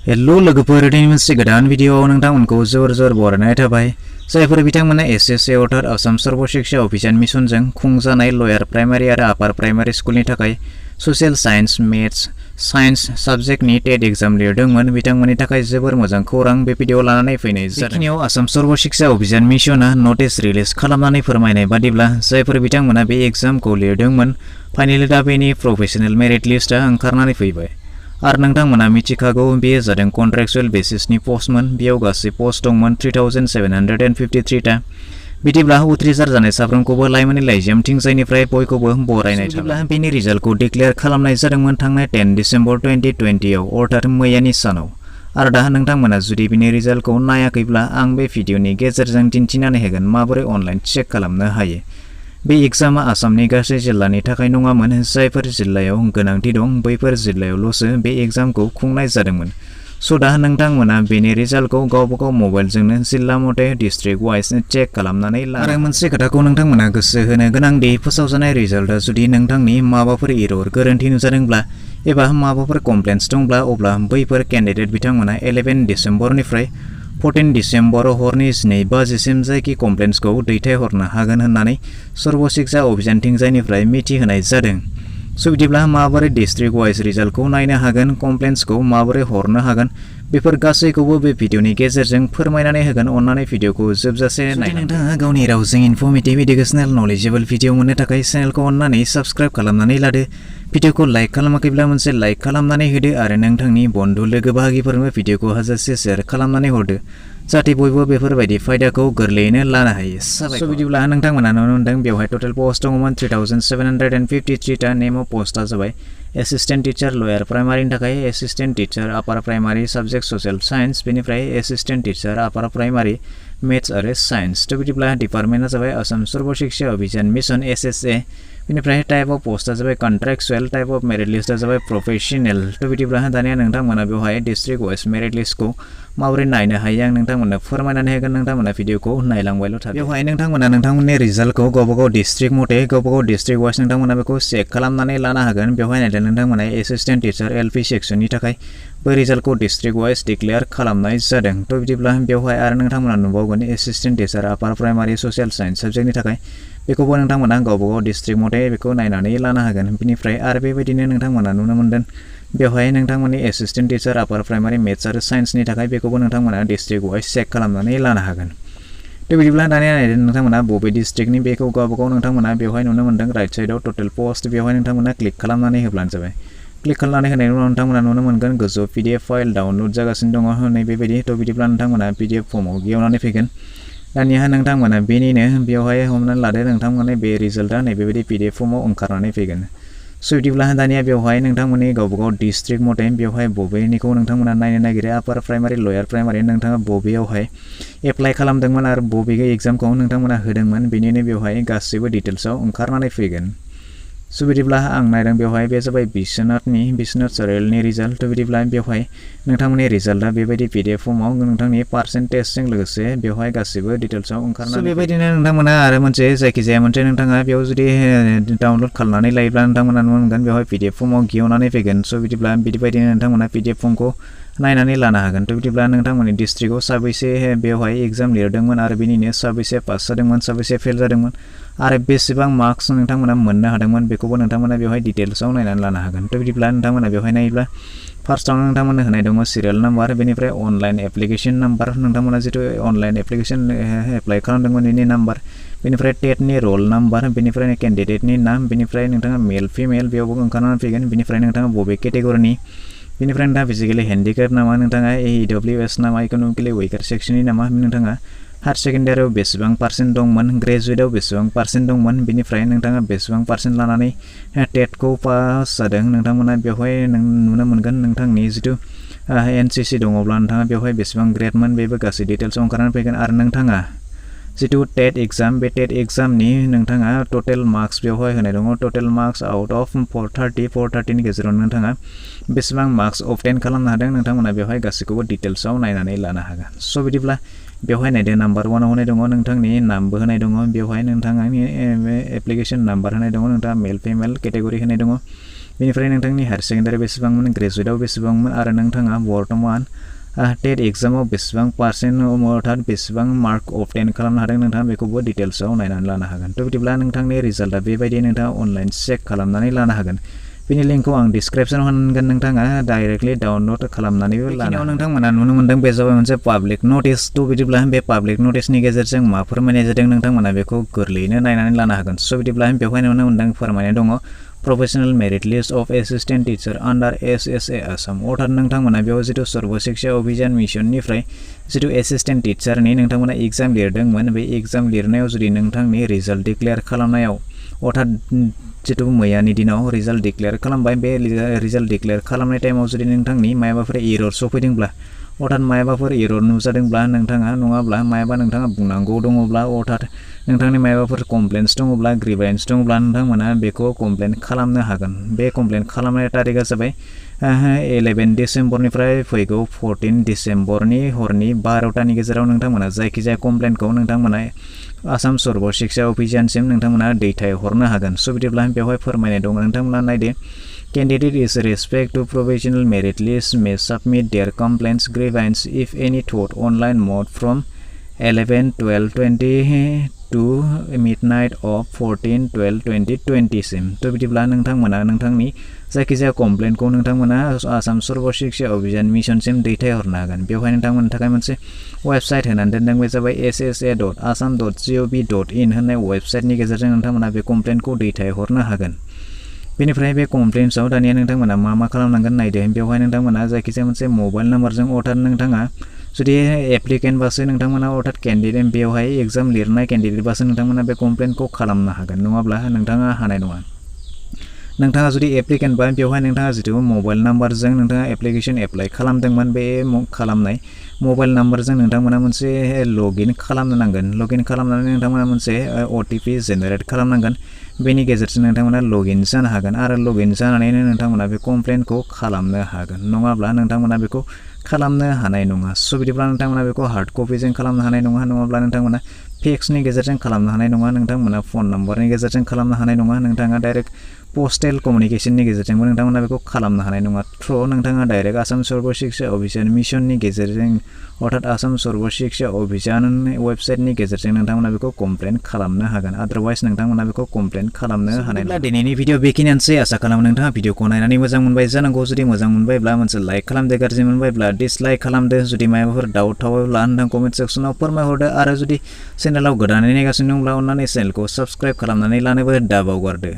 Hello लोगोफोर दिनै मोनसे गोदान भिडिअआव नोंथांमोनखौ जोर बरायनाय थाबाय जायफोर बिथांमोना एसएसए अर्थात आसाम सर्व शिक्षा अभियान मिशनजों खुंजानाय लयार प्राइमारि आरो आपार प्राइमारि स्कुलनि थाखाय ससियेल साइन्स मेथ्स साइन्स साबजेक्टनि टेट एग्जाम लिरदोंमोन बिथांमोननि थाखाय जोबोर मोजां खौरां बे भिडिअ लानानै फैनाय जादों। बेखिनियाव आसाम सर्व शिक्षा अभियान मिशनआ नटिस रिलिज खालामनानै फोरमायनाय बादिब्ला जायफोर बिथांमोना बे एग्जामखौ लिरदोंमोन फाइनालि दा बेनि प्रोफेशनेल मेरिट लिस्टआ ओंखारनानै फैबाय। आरो नोंथांमोना मिथिखागौ बेयो जादों कन्ट्रेक्चुअल बेसिसनि पस्टमोन बेयाव गासै पस्ट दंमोन 3753 टा बिदिब्ला उथ्रिसार जानाय साफ्रोमखौबो लाइमोननि लाइजामथिंजायनिफ्राय बयखौबो बरायनाय थाबाय। बेनि रिजाल्टखौ डिक्लेयार खालामनाय जादोंमोन थांनाय 10 डिसेम्बर 2020 आव अर्थात मैयानि सानाव। आरो दा नोंथांमोना जुदि बेनि रिजाल्टखौ नायाखैब्ला आं बे भिडिअनि गेजेरजों दिन्थिनानै होगोन माबोरै अनलाइन चेक खालामनो हायो। बे एग्जामा आसामनि गासै जिल्लानि थाखाय नङामोन जायफोर जिल्लायाव गोनांथि दं बैफोर जिल्लायावल'सो बे एग्जामखौ खुंनाय जादोंमोन। स' दा नोंथांमोना बेनि रिजाल्टखौ गावबागाव मबाइलजोंनो जिल्ला मथे डिस्ट्रिक्ट वाइज चेक खालामनानै आरो मोनसे खोथाखौ नोंथांमोना गोसो होनो गोनां दि फोसावजानाय रिजाल्टआ जुदि नोंथांनि माबाफोर एरर गोरोन्थि नुजादोंब्ला एबा माबाफोर कमप्लेन्स दंब्ला अब्ला बैफोर केन्डिडेट बिथांमोना 11 डिसेम्बरनिफ्राय 14 डिसेम्बर हरनि 12 बाजिसिम जायखि कमप्लेन्सखौ दैथायहरनो हागोन होननानै सर्व शिक्षा अभियानथिंजायनिफ्राय मिथिहोनाय जादों। स' बिदिब्ला माबोरै डिस्ट्रिक्ट वाइज रिजाल्टखौ नायनो हागोन कमप्लेन्सखौ माबोरै हरनो हागोन बेफोर गासैखौबो बे भिडिअनि गेजेरजों फोरमायनानै होगोन। अन्नानै भिडिअखौ जोबजासे नाय। नोंथाङा गावनि रावजों इनफर्मेटिभ इडुकेसनेल नलेजेबल भिडिअ मोननो थाखाय चेनेलखौ अन्नानै साबस्क्राइब खालामनानै लादो। भिडिअखौ लाइक खालामाखैब्ला मोनसे लाइक खालामनानै होदो आरो नोंथांनि बन्धु लोगो बाहागिफोरनो भिडिअखौ हाजासे शेयार खालामनानै हरदो जाहाथे बयबो बेफोरबायदि फायदाखौ गोरलैयैनो लानो हायो। स' बिदिब्ला नोंथांमोना नुनो मोनदों बेवहाय टटेल पस्ट दङमोन 3753 टा नेम अफ पस्टआ जाबाय एसिस्टेन्ट टिचार लयार प्राइमारिनि थाखाय एसिस्टेन्ट टिचार आपार प्राइमारि साबजेक्ट ससियेल साइन्स बेनिफ्राय एसिस्टेन्ट टिचार आपार प्राइमारि मेथ्स आरो साइन्स। थ' बिदिब्ला डिपार्टमेन्टआ जाबाय आसाम सर्व शिक्षा अभियान मिशन एसएसए बेनिफ्राय टाइप अफ पस्टआ जाबाय कन्ट्रेक्चुअल टाइप अफ मेरिट लिस्टआ जाबाय प्रोफेशनेल। थ' बिदिब्ला दानिया नोंथांमोना बेवहाय डिस्ट्रिक्ट वाइज मेरिट लिस्टखौ माबोरै नायनो हायो आं नोंथांमोननो फोरमायनानै होगोन। नोंथांमोना भिडिअखौ नायलांबायल' थादो। बेवहाय नोंथांमोना नोंथांमोननि रिजाल्टखौ गावबागाव डिस्ट्रिक्ट मथे गावबागाव डिस्ट्रिक्ट वाइज नोंथांमोना बेखौ चेक खालामनानै लानो हागोन। बेवहाय नायदो नोंथांमोना एसिस्टेन्ट टिचार एलपि सेक्सननि थाखाय बै रिजाल्टखौ डिस्ट्रिक्ट वाइज डिक्लेयार खालामनाय जादों। थ' बिदिब्ला बेवहाय आरो नोंथांमोना नुबावगोन एसिस्टेन्ट टिचार आपार प्राइमारि ससियेल साइन्स साबजेक्टनि थाखाय बेखौबो नोंथांमोना गावबागाव डिस्ट्रिक्ट मथे बेखौ नायनानै लानो हागोन। बेनिफ्राय आरो बेबायदिनो नोंथांमोना नुनो मोनदों बेवहाय नोंथांमोननि एसिस्टेन्ट टिचार आपार प्राइमारि मेथ्स आरो साइन्सनि थाखाय बेखौबो नोंथांमोना डिस्ट्रिक्ट वाइज चेक खालामनानै लानो हागोन। थ' बिदिब्ला दानिया नायदो नोंथांमोना बबे डिस्ट्रिक्टनि बेखौ गावबागाव नोंथांमोना बेवहाय नुनो मोनदों राइट साइडआव टटेल पस्ट बेवहाय नोंथांमोना क्लिक खालामनानै होब्लानो जाबाय। क्लिक खालामनानै होनायनि उनाव नोंथांमोना नुनो मोनगोन गोजौ PDF फाइल डाउनलड जागासिनो दङ नै बेबायदि। थ' बिदिब्ला नोंथांमोना PDF फर्माव गेवनानै फैगोन। दानिया नोंथांमोना बेनिनो बेवहाय हमनानै लादो नोंथांमोना बे रिजाल्टआ नै बेबायदि PDF फर्माव ओंखारनानै फैगोन। स' बिदिब्ला दानिया बेवहाय नोंथांमोननि गावबागाव डिस्ट्रिक्ट मथे बेवहाय बबेनिखौ नोंथांमोना नायनो नागिरो आपार प्राइमारि लयार प्राइमारि नोंथाङा बबेयावहाय एप्लाइ खालामदोंमोन आरो बबे एग्जामखौ नोंथांमोना होदोंमोन बेनिनो बेवहाय गासैबो डिटेल्सआव ओंखारनानै फैगोन। स' बिदिब्ला आं नायदों बेवहाय बे जाबाय बिश्वनाथ सरेलनि रिजाल्ट। थ' बिदिब्ला बेवहाय नोंथांमोननि रिजाल्टआ बेबायदि PDF फर्माव नोंथांनि पार्सेन्टेजजों लोगोसे बेवहाय गासैबो डिटेल्सआव ओंखारनानै बेबायदिनो नोंथांमोना आरो मोनसे जायखिजाया मोनसे नोंथाङा बेयाव जुदि डाउनलड खालामनानै लायोब्ला नोंथांमोना नुनो मोनगोन बेवहाय PDF फर्माव गेवनानै फैगोन। स' बिदिब्ला बिदिबायदिनो नोंथांमोना PDF फर्मखौ नायनानै लानो हागोन। थ' बिदिब्ला नोंथांमोननि डिस्ट्रिक्टआव साबैसे बेवहाय एग्जाम लिरदोंमोन आरो बिनिनो साबैसे पास जादोंमोन साबैसे फेल जादोंमोन आरो बेसेबां मार्क्स नोंथांमोना मोननो हादोंमोन बेखौबो नोंथांमोना बेवहाय डिटेल्सआव नायनानै लानो हागोन। थ' बिदिब्ला नोंथांमोना बेवहाय नायोब्ला फार्स्टआवनो नोंथांमोननो होनाय दङ सिरियाल नाम्बार बेनिफ्राय अनलाइन एप्लिकेसन नाम्बार नोंथांमोना जिथु अनलाइन एप्लिकेसन एप्लाइ खालामदोंमोन बेनि नाम्बार बेनिफ्राय टेटनि रल नाम्बार बेनिफ्राय केन्डिडेटनि नाम बेनिफ्राय नोंथाङा मेल फिमेल बेयावबो ओंखारनानै फैगोन। बेनिफ्राय नोंथाङा बबे केटेगरिनि बेनिफ्राय नोंथाङा फिजिकेलि हेन्डिकेप नामा नोंथाङा EWS नामा इकनमिकेलि उइकार सेक्सननि नामा नोंथाङा हायार सेकेन्डारियाव बेसेबां पार्सेन्ट दंमोन ग्रेजुवेटआव बेसेबां पार्सेन्ट दंमोन बेनिफ्राय नोंथाङा बेसेबां पार्सेन्ट लानानै टेटखौ पास जादों नोंथांमोना बेवहाय नुनो मोनगोन नोंथांनि जिथु NCC दङब्ला नोंथाङा बेवहाय बेसेबां ग्रेडमोन बेबो गासै डिटेल्सआव ओंखारनानै फैगोन। आरो नोंथाङा जिथु टेट एग्जाम बे टेट एग्जामनि नोंथाङा टटेल मार्क्स बेवहाय होनाय दङ टटेल मार्क्स आउट अफ 430 नि गेजेराव नोंथाङा बेसेबां मार्क्स अबटेन खालामनो हादों नोंथांमोना बेवहाय गासैखौबो डिटेल्सआव नायनानै लानो हागोन। स' बिदिब्ला बेवहाय नायदो नाम्बार 1आव होनाय दङ नोंथांनि नामबो होनाय दङ बेवहाय नोंथांनि एप्लिकेसन नाम्बार होनाय दङ नोंथाङा मेल फिमेल केटेगरि होनाय दङ बेनिफ्राय नोंथांनि हायर सेकेन्डारि बेसेबांमोन ग्रेजुवेटआव बेसेबांमोन आरो नोंथाङा बर्तमान टेट एग्जामाव बेसेबां पार्सेन्ट अर्थात बेसेबां मार्क अबटेन खालामनो हादों नोंथाङा बेखौबो डिटेल्सआव नायनानै लानो हागोन। थ' बिदिब्ला नोंथांनि रिजाल्टआ बेबायदि नोंथाङा अनलाइन चेक खालामनानै लानो हागोन। बेनि लिंकखौ आं डिसक्रिप्शनाव होगोन, नोंथाङा डाइरेक्टलि डाउनलड खालामनानैबो लानो हागोन। नोंथांमोना नुनो मोन्दों बे जाबाय मोनसे पाब्लिक नटिस। थ' बिदिब्ला बे पाब्लिक नटिसनि गेजेरजों मा फोरमायनाय जादों नोंथांमोना बेखौ गोरलैयैनो नायनानै लानो हागोन। स' बिदिब्ला बेवहाय नुनो मोन्दों फोरमायनाय दङ professional merit list of assistant teacher under SSA Assam. अर्थात नोंथांमोना बेयाव जिथु सर्व शिक्षा अभियान मिशननिफ्राय जिथु एसिस्टेंट टीचारनि नोंथांमोना एग्जाम लिरदोंमोन, बे एग्जाम लिरनायाव जुदि नोंथांनि रिजाल्ट डिक्लेयार खालामनायाव अर्थात जिथु मैयानि दिनाव रिजाल्ट डिक्लेयार खालामबाय, बे रिजाल्ट डिक्लेयार खालामनाय टाइमाव जुदि नोंथांनि मायाबाफोर एरर सफैदोंब्ला अर्थात मायाबाफोर एरर नुजादोंब्ला नोंथाङा नङाब्ला मायाबा नोंथाङा बुंनांगौ दङब्ला अर्थात नोंथांनि मायाबाफोर कमप्लेन्स दङब्ला ग्रिभेन्स दङब्ला नोंथांमोना बेखौ कमप्लेन खालामनो हागोन। बे कमप्लेन खालामनाय तारिखआ जाबाय 11 डिसेम्बरनिफ्राय फैगौ 14 डिसेम्बरनि हरनि 12टानि गेजेराव नोंथांमोना जायखिजाया कमप्लेनखौ नोंथांमोना आसाम सर्व शिक्षा अभियानसिम नोंथांमोना दैथायहरनो हागोन। स' बिदिब्ला बेवहाय फोरमायनाय दङ नोंथांमोना नायदो Candidate is respect to provisional merit list may submit their complaints grievance if any thought online mode from 11/12/20 to midnight of 14/12/2020 SIM. थ' बिदिब्ला नोंथांमोना नोंथांनि जायखिजाया कमप्लेनखौ नोंथांमोना आसाम सर्व शिक्षा अभियान मिशनसिम दैथायहरनो हागोन। बेवहाय नोंथांमोननि थाखाय मोनसे वेबसाइट होनानै दोनदों, बे जाबाय ssa.assam.gov.in होननाय वेबसाइटनि गेजेरजों नोंथांमोना बे कमप्लेनखौ दैथायहरनो हागोन। बेनिफ्राय बे कमप्लेन्सआव दानिया नोंथांमोना मा खालामनांगोन नायदो। बेवहाय नोंथांमोना जायखिजाया मोनसे मबाइल नाम्बारजों अर्थात नोंथाङा जुदि एप्लिकेन्टबासो नोंथांमोना अर्थात केन्डिडेट बेवहाय एग्जाम लिरनाय केन्डिडेटबासो नोंथांमोना बे कमप्लेनखौ खालामनो हागोन, नङाब्ला नोंथाङा हानाय नङा। नोंथाङा जुदि एप्लिकेन्टबा बेवहाय नोंथाङा जिथु मबाइल नाम्बारजों नोंथाङा एप्लिकेसन एप्लाइ खालामदोंमोन, बे खालामनाय मबाइल नाम्बारजों नोंथांमोना मोनसे लगइन खालामनो नांगोन। लगइन खालामनानै नोंथांमोना मोनसे OTP जेनेरेट खालामनांगोन। बेनि गेजेरजों नोंथांमोना लगइन जानो हागोन आरो लगइन जानानैनो नोंथांमोना बे कमप्लेनखौ खालामनो हागोन, नङाब्ला नोंथांमोना बेखौ खालामनो हानाय नङा। स' बिदिब्ला नोंथांमोना बेखौ हार्ड कपिजों खालामनो हानाय नङा, नङाब्ला नोंथांमोना फेक्सनि गेजेरजों खालामनो हानाय नङा, नोंथांमोना फन नाम्बारनि गेजेरजों खालामनो हानाय नङा, नोंथाङा डाइरेक्ट पस्टेल कमिउनिकेशननि गेजेरजोंबो नोंथांमोना बेखौ खालामनो हानाय नङा। थ' नोंथाङा डाइरेक्ट आसाम सर्व शिक्षा अभियान मिशननि गेजेरजों अर्थात आसाम सर्व शिक्षा अभियान वेबसाइटनि गेजेरजों नोंथांमोना बेखौ कमप्लेन खालामनो हागोन। आदारवाइज नोंथांमोना बेखौ कमप्लेन खालामनो हानाय नङा। दिनैनि भिडिअ बेखिनियानोसै। आसा खालामो नोंथाङा भिडिअखौ नायनानै मोजां मोनबाय जानांगौ। जुदि मोजां मोनबायब्ला मोनसे लाइक खालामदो, गाज्रि मोनबायब्ला डिसलाइक खालामदो। जुदि माबाफोर डाउट थाबायब्ला नोंथां कमेन्ट सेक्सनाव फोरमायहरदो आरो जुदि चेनेलाव गोदानै नायगासिनो दंब्ला अन्नानै चेनेलखौ साबस्क्राइब खालामनानै लानोबो दाबावगारदो।